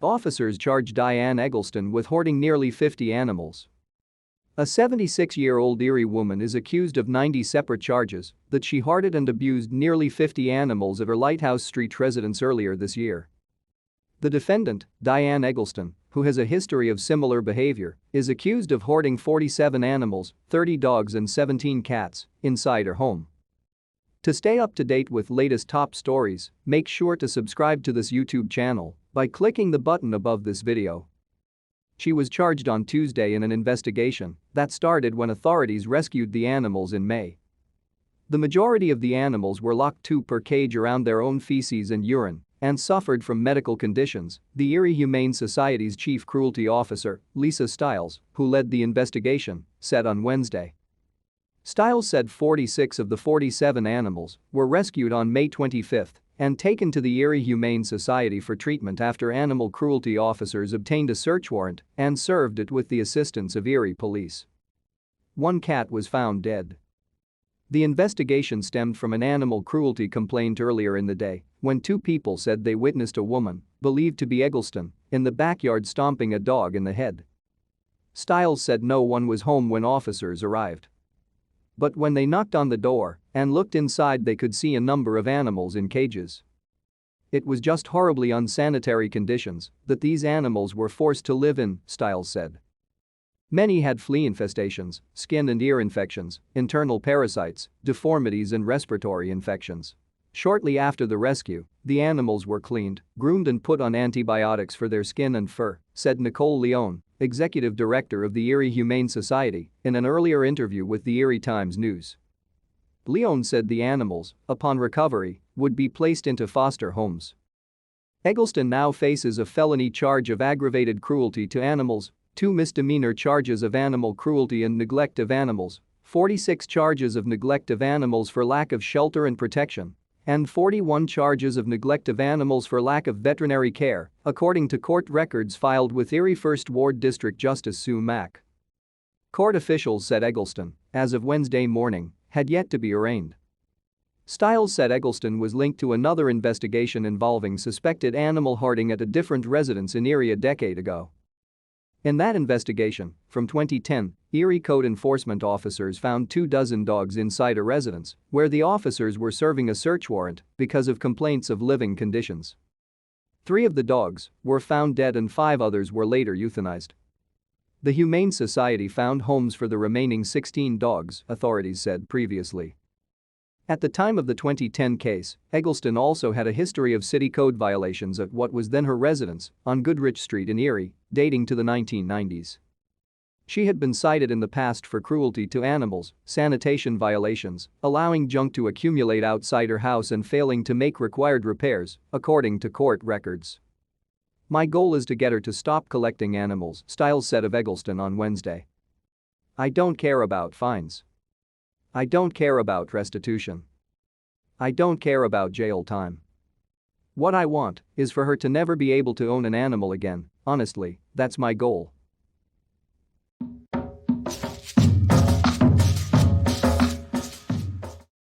Officers charge Diane Eggleston with hoarding nearly 50 animals. A 76-year-old Erie woman is accused of 90 separate charges that she hoarded and abused nearly 50 animals at her Lighthouse Street residence earlier this year. The defendant, Diane Eggleston, who has a history of similar behavior, is accused of hoarding 47 animals, 30 dogs and 17 cats, inside her home. To stay up to date with latest top stories, make sure to subscribe to this YouTube channel by clicking the button above this video. She was charged on Tuesday in an investigation that started when authorities rescued the animals in May. The majority of the animals were locked 2 per cage around their own feces and urine and suffered from medical conditions, the Erie Humane Society's chief cruelty officer, Stiles, who led the investigation, said on Wednesday. Stiles said 46 of the 47 animals were rescued on May 25 and taken to the Erie Humane Society for treatment after animal cruelty officers obtained a search warrant and served it with the assistance of Erie police. One cat was found dead. The investigation stemmed from an animal cruelty complaint earlier in the day when 2 people said they witnessed a woman, believed to be Eggleston, in the backyard stomping a dog in the head. Stiles said no one was home when officers arrived. But when they knocked on the door and looked inside, they could see a number of animals in cages. It was just horribly unsanitary conditions that these animals were forced to live in, Stiles said. Many had flea infestations, skin and ear infections, internal parasites, deformities and respiratory infections. Shortly after the rescue, the animals were cleaned, groomed and put on antibiotics for their skin and fur, said Nicole Leone, executive director of the Erie Humane Society, in an earlier interview with the Erie Times News. Leone said the animals, upon recovery, would be placed into foster homes. Eggleston now faces a felony charge of aggravated cruelty to animals, 2 misdemeanor charges of animal cruelty and neglect of animals, 46 charges of neglect of animals for lack of shelter and protection, and 41 charges of neglect of animals for lack of veterinary care, according to court records filed with Erie First Ward District Justice Sue Mack. Court officials said Eggleston, as of Wednesday morning, had yet to be arraigned. Stiles said Eggleston was linked to another investigation involving suspected animal hoarding at a different residence in Erie a decade ago. In that investigation, from 2010, Erie code enforcement officers found 24 dogs inside a residence where the officers were serving a search warrant because of complaints of living conditions. 3 of the dogs were found dead and 5 others were later euthanized. The Humane Society found homes for the remaining 16 dogs, authorities said previously. At the time of the 2010 case, Eggleston also had a history of city code violations at what was then her residence on Goodrich Street in Erie, dating to the 1990s. She had been cited in the past for cruelty to animals, sanitation violations, allowing junk to accumulate outside her house and failing to make required repairs, according to court records. "My goal is to get her to stop collecting animals," Stiles said of Eggleston on Wednesday. "I don't care about fines. I don't care about restitution. I don't care about jail time. What I want is for her to never be able to own an animal again, honestly, that's my goal."